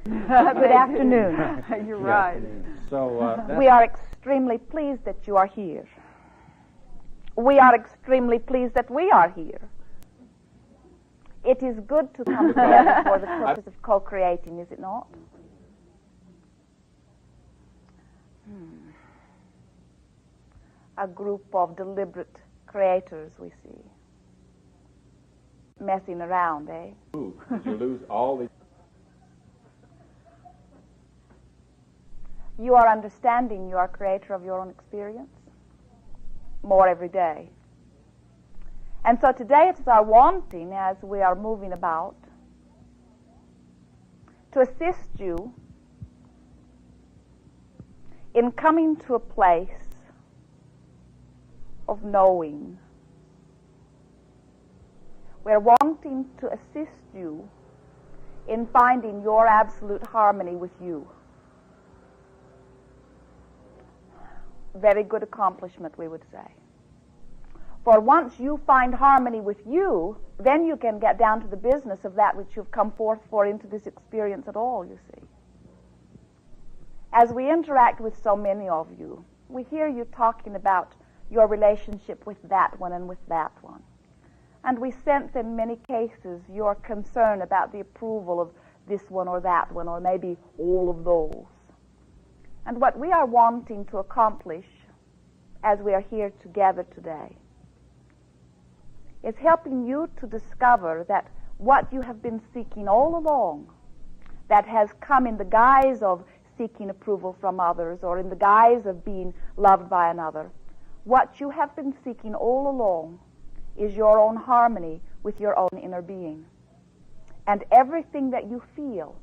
Good afternoon. You're right. So We are extremely pleased that you are here. We are extremely pleased that we are here. It is good to come together for the purpose of co-creating, is it not? A group of deliberate creators we see. Messing around, eh? did you lose all these? You are understanding you are creator of your own experience more every day. And so today it is our wanting, as we are moving about, to assist you in coming to a place of knowing. We're wanting to assist you in finding your absolute harmony with you. Very good accomplishment, we would say. For once you find harmony with you, then you can get down to the business of that which you've come forth for into this experience at all, you see. As we interact with so many of you, we hear you talking about your relationship with that one and with that one. And we sense in many cases your concern about the approval of this one or that one, or maybe all of those. And what we are wanting to accomplish as we are here together today is helping you to discover that what you have been seeking all along, that has come in the guise of seeking approval from others or in the guise of being loved by another, what you have been seeking all along is your own harmony with your own inner being. And everything that you feel,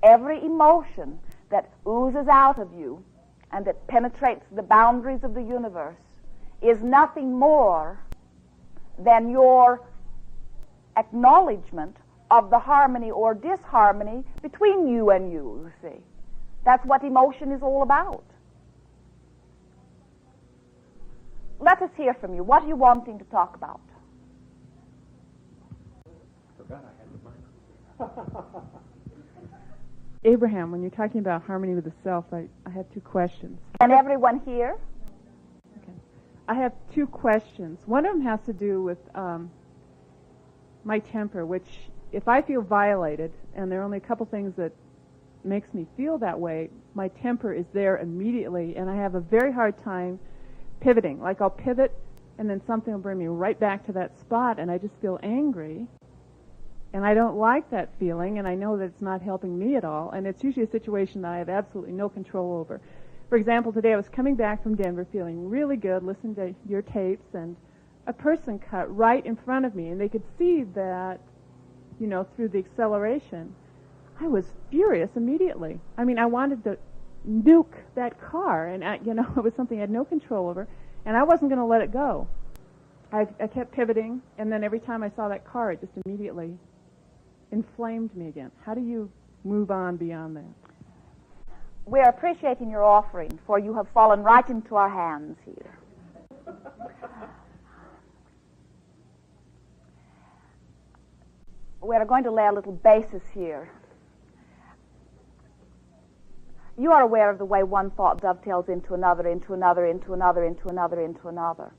every emotion that oozes out of you and that penetrates the boundaries of the universe is nothing more than your acknowledgement of the harmony or disharmony between you and you see. That's what emotion is all about. Let us hear from you. What are you wanting to talk about? Forgot I had the mic. Abraham, when you're talking about harmony with the self, I have two questions. Can everyone hear? Okay. I have two questions. One of them has to do with my temper, which if I feel violated, and there are only a couple things that makes me feel that way, my temper is there immediately, and I have a very hard time pivoting. Like I'll pivot, and then something will bring me right back to that spot, and I just feel angry. And I don't like that feeling, and I know that it's not helping me at all, and it's usually a situation that I have absolutely no control over. For example, today I was coming back from Denver feeling really good, listening to your tapes, and a person cut right in front of me, and they could see that, you know, through the acceleration. I was furious immediately. I mean, I wanted to nuke that car, and, you know, it was something I had no control over, and I wasn't going to let it go. I kept pivoting, and then every time I saw that car, it just immediately inflamed me again. How do you move on beyond that? We are appreciating your offering, for you have fallen right into our hands here. We are going to lay a little basis here. You are aware of the way one thought dovetails into another, into another, into another, into another, into another.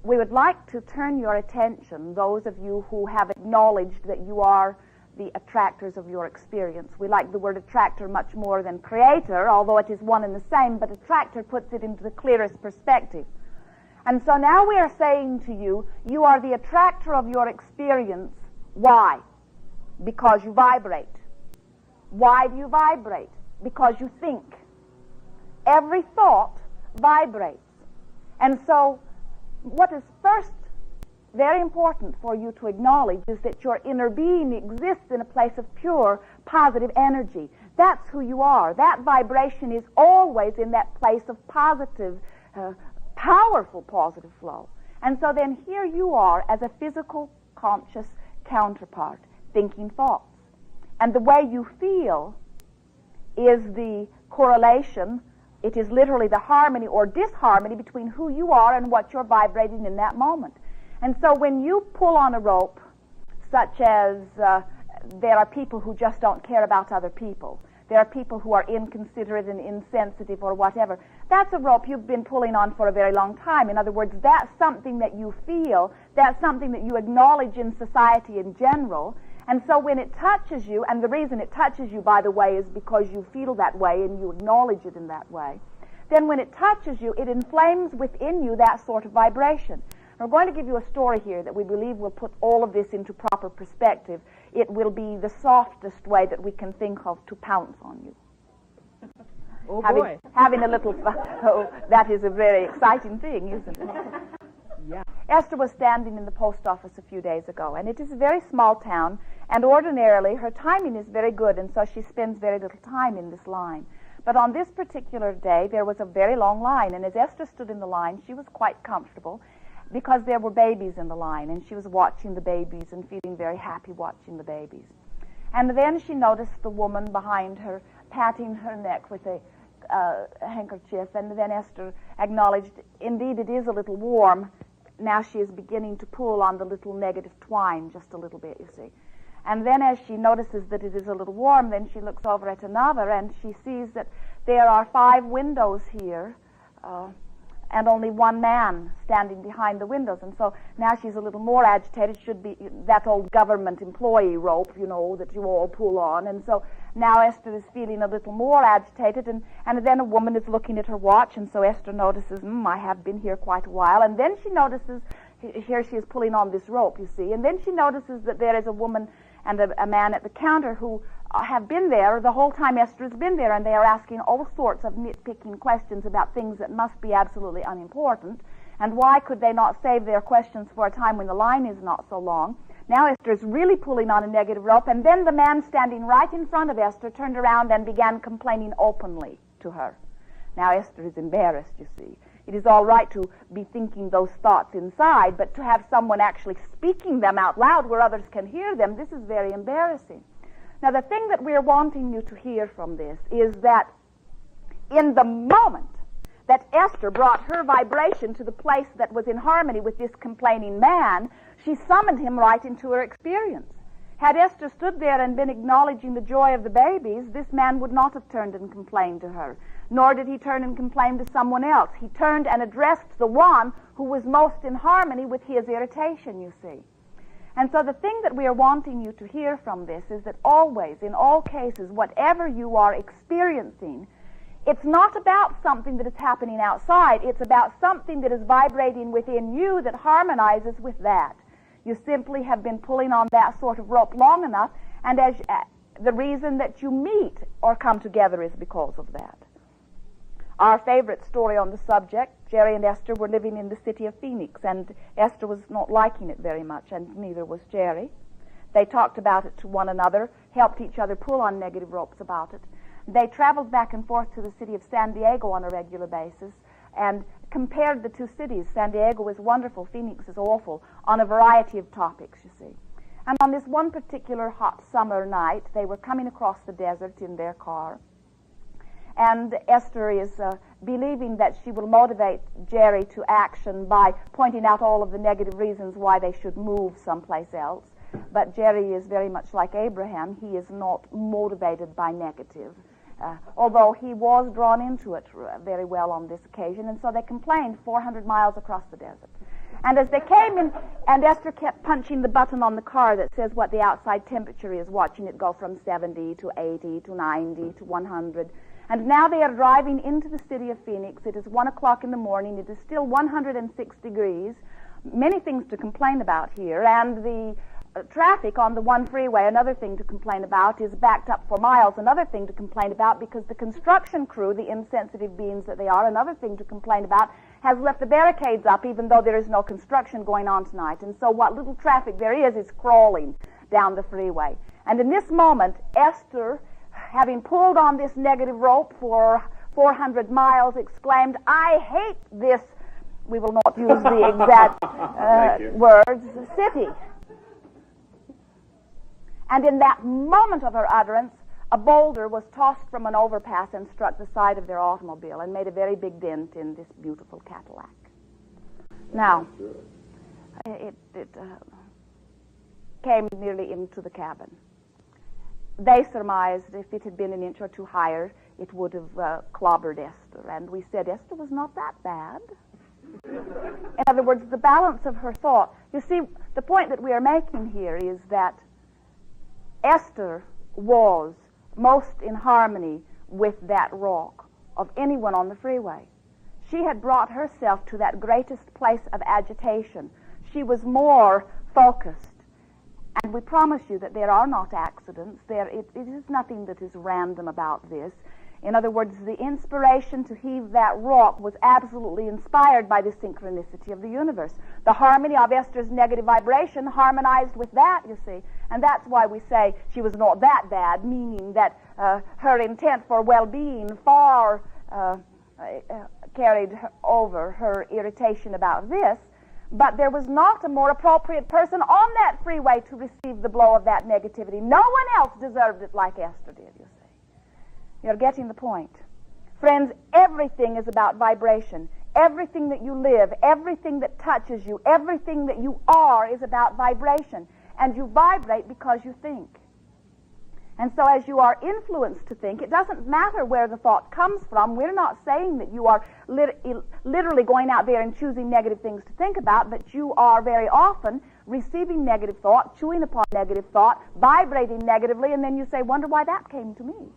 We would like to turn your attention, those of you who have acknowledged that you are the attractors of your experience. We like the word attractor much more than creator, although it is one and the same, but attractor puts it into the clearest perspective. And so now we are saying to you, you are the attractor of your experience. Why? Because you vibrate. Why do you vibrate? Because you think. Every thought vibrates. And so what is first very important for you to acknowledge is that your inner being exists in a place of pure, positive energy. That's who you are. That vibration is always in that place of positive, powerful positive flow. And so then here you are as a physical, conscious counterpart, thinking thoughts. And the way you feel is the correlation. It is literally the harmony or disharmony between who you are and what you're vibrating in that moment. And so when you pull on a rope, such as there are people who just don't care about other people. There are people who are inconsiderate and insensitive or whatever. That's a rope you've been pulling on for a very long time. In other words, that's something that you feel, that's something that you acknowledge in society in general. And so when it touches you, and the reason it touches you, by the way, is because you feel that way and you acknowledge it in that way, then when it touches you, it inflames within you that sort of vibration. We're going to give you a story here that we believe will put all of this into proper perspective. It will be the softest way that we can think of to pounce on you. Oh, boy. Having a little oh, that is a very exciting thing, isn't it? Yeah. Esther was standing in the post office a few days ago, and it is a very small town, and ordinarily her timing is very good, and so she spends very little time in this line. But on this particular day, there was a very long line, and as Esther stood in the line, she was quite comfortable, because there were babies in the line, and she was watching the babies and feeling very happy watching the babies. And then she noticed the woman behind her patting her neck with a handkerchief, and then Esther acknowledged, indeed, it is a little warm. Now she is beginning to pull on the little negative twine just a little bit, you see. And then as she notices that it is a little warm, then she looks over at another, and she sees that there are 5 windows here, and only one man standing behind the windows. And so now she's a little more agitated. Should be that old government employee rope, you know, that you all pull on. And so now Esther is feeling a little more agitated, and then a woman is looking at her watch, and so Esther notices, I have been here quite a while. And then she notices, here she is pulling on this rope, you see, and then she notices that there is a woman and a man at the counter who have been there the whole time Esther has been there, and they are asking all sorts of nitpicking questions about things that must be absolutely unimportant. And why could they not save their questions for a time when the line is not so long? Now Esther is really pulling on a negative rope, and then the man standing right in front of Esther turned around and began complaining openly to her. Now Esther is embarrassed, you see. It is all right to be thinking those thoughts inside, but to have someone actually speaking them out loud where others can hear them, this is very embarrassing. Now, the thing that we're wanting you to hear from this is that in the moment that Esther brought her vibration to the place that was in harmony with this complaining man, she summoned him right into her experience. Had Esther stood there and been acknowledging the joy of the babies, this man would not have turned and complained to her, nor did he turn and complain to someone else. He turned and addressed the one who was most in harmony with his irritation, you see. And so the thing that we are wanting you to hear from this is that always, in all cases, whatever you are experiencing, it's not about something that is happening outside. It's about something that is vibrating within you that harmonizes with that. You simply have been pulling on that sort of rope long enough, and as the reason that you meet or come together is because of that. Our favorite story on the subject, Jerry and Esther were living in the city of Phoenix, and Esther was not liking it very much, and neither was Jerry. They talked about it to one another, helped each other pull on negative ropes about it. They traveled back and forth to the city of San Diego on a regular basis and compared the two cities. San Diego is wonderful, Phoenix is awful, on a variety of topics, you see. And on this one particular hot summer night, they were coming across the desert in their car, and Esther is believing that she will motivate Jerry to action by pointing out all of the negative reasons why they should move someplace else. But Jerry is very much like Abraham. He is not motivated by negative, although he was drawn into it very well on this occasion, and so they complained 400 miles across the desert. And as they came in, and Esther kept punching the button on the car that says what the outside temperature is, watching it go from 70 to 80 to 90 to 100. And now they are driving into the city of Phoenix. It is 1 o'clock in the morning. It is still 106 degrees. Many things to complain about here. And the traffic on the one freeway, another thing to complain about, is backed up for miles. Another thing to complain about, because the construction crew, the insensitive beings that they are, another thing to complain about, has left the barricades up even though there is no construction going on tonight. And so what little traffic there is crawling down the freeway. And in this moment, Esther, having pulled on this negative rope for 400 miles, exclaimed, "I hate this," we will not use the exact words, "city." And in that moment of her utterance, a boulder was tossed from an overpass and struck the side of their automobile and made a very big dent in this beautiful Cadillac. Now, it came nearly into the cabin. they surmised if it had been an inch or two higher, it would have clobbered Esther. And we said Esther was not that bad. In other words, the balance of her thought. You see, the point that we are making here is that Esther was most in harmony with that rock of anyone on the freeway. She had brought herself to that greatest place of agitation. She was more focused. And we promise you that there are not accidents. It is nothing that is random about this. In other words, the inspiration to heave that rock was absolutely inspired by the synchronicity of the universe. The harmony of Esther's negative vibration harmonized with that, you see. And that's why we say she was not that bad, meaning that her intent for well-being far carried over her irritation about this. But there was not a more appropriate person on that freeway to receive the blow of that negativity. No one else deserved it like Esther did, you see. You're getting the point. Friends, everything is about vibration. Everything that you live, everything that touches you, everything that you are is about vibration. And you vibrate because you think. And so as you are influenced to think, it doesn't matter where the thought comes from. We're not saying that you are literally going out there and choosing negative things to think about, but you are very often receiving negative thought, chewing upon negative thought, vibrating negatively, and then you say, wonder why that came to me.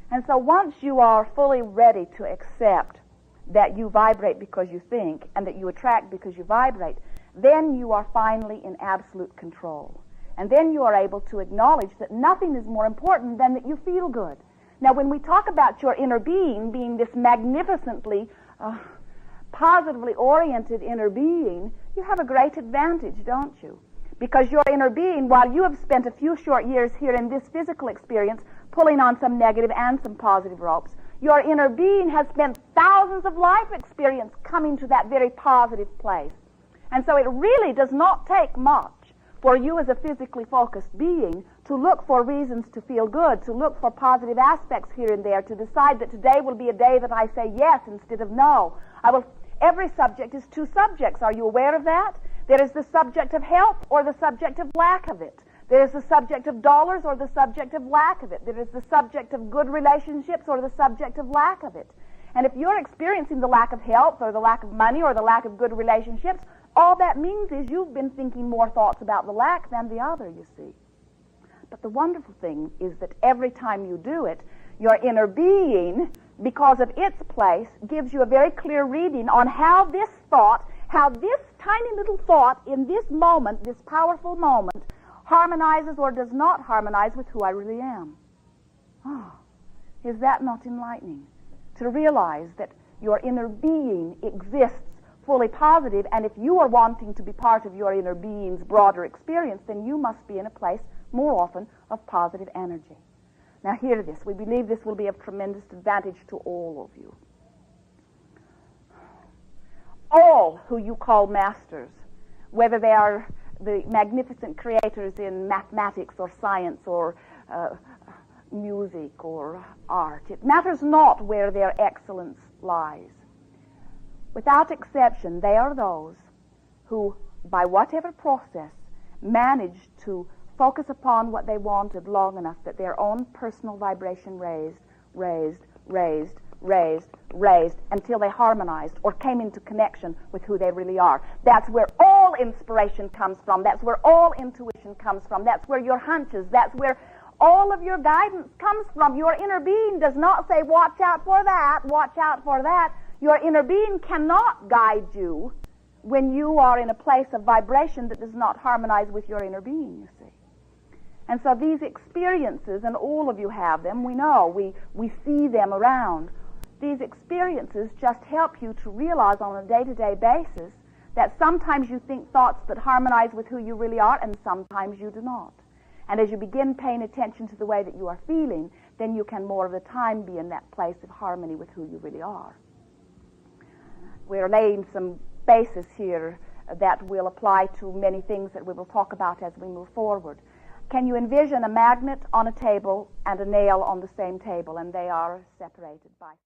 And so once you are fully ready to accept that you vibrate because you think and that you attract because you vibrate, then you are finally in absolute control. And then you are able to acknowledge that nothing is more important than that you feel good. Now, when we talk about your inner being this magnificently, positively oriented inner being, you have a great advantage, don't you? Because your inner being, while you have spent a few short years here in this physical experience pulling on some negative and some positive ropes, your inner being has spent thousands of life experience coming to that very positive place. And so it really does not take much for you as a physically focused being to look for reasons to feel good, to look for positive aspects here and there, to decide that today will be a day that I say yes instead of no. Every subject is two subjects. Are you aware of that? There is the subject of health or the subject of lack of it. There is the subject of dollars or the subject of lack of it. There is the subject of good relationships or the subject of lack of it. And if you're experiencing the lack of health or the lack of money or the lack of good relationships, all that means is you've been thinking more thoughts about the lack than the other, you see. But the wonderful thing is that every time you do it, your inner being, because of its place, gives you a very clear reading on how this tiny little thought in this moment, this powerful moment, harmonizes or does not harmonize with who I really am. Oh, is that not enlightening? To realize that your inner being exists fully positive, and if you are wanting to be part of your inner being's broader experience, then you must be in a place more often of positive energy. Now hear this. We believe this will be of tremendous advantage to all of you. All who you call masters, whether they are the magnificent creators in mathematics or science or music or art, it matters not where their excellence lies. Without exception, they are those who, by whatever process, managed to focus upon what they wanted long enough that their own personal vibration raised until they harmonized or came into connection with who they really are. That's where all inspiration comes from. That's where all intuition comes from. That's where your hunches, that's where all of your guidance comes from. Your inner being does not say, watch out for that, watch out for that. Your inner being cannot guide you when you are in a place of vibration that does not harmonize with your inner being, you see. And so these experiences, and all of you have them, we know, we see them around. These experiences just help you to realize on a day-to-day basis that sometimes you think thoughts that harmonize with who you really are, and sometimes you do not. And as you begin paying attention to the way that you are feeling, then you can more of the time be in that place of harmony with who you really are. We're laying some basis here that will apply to many things that we will talk about as we move forward. Can you envision a magnet on a table and a nail on the same table, and they are separated by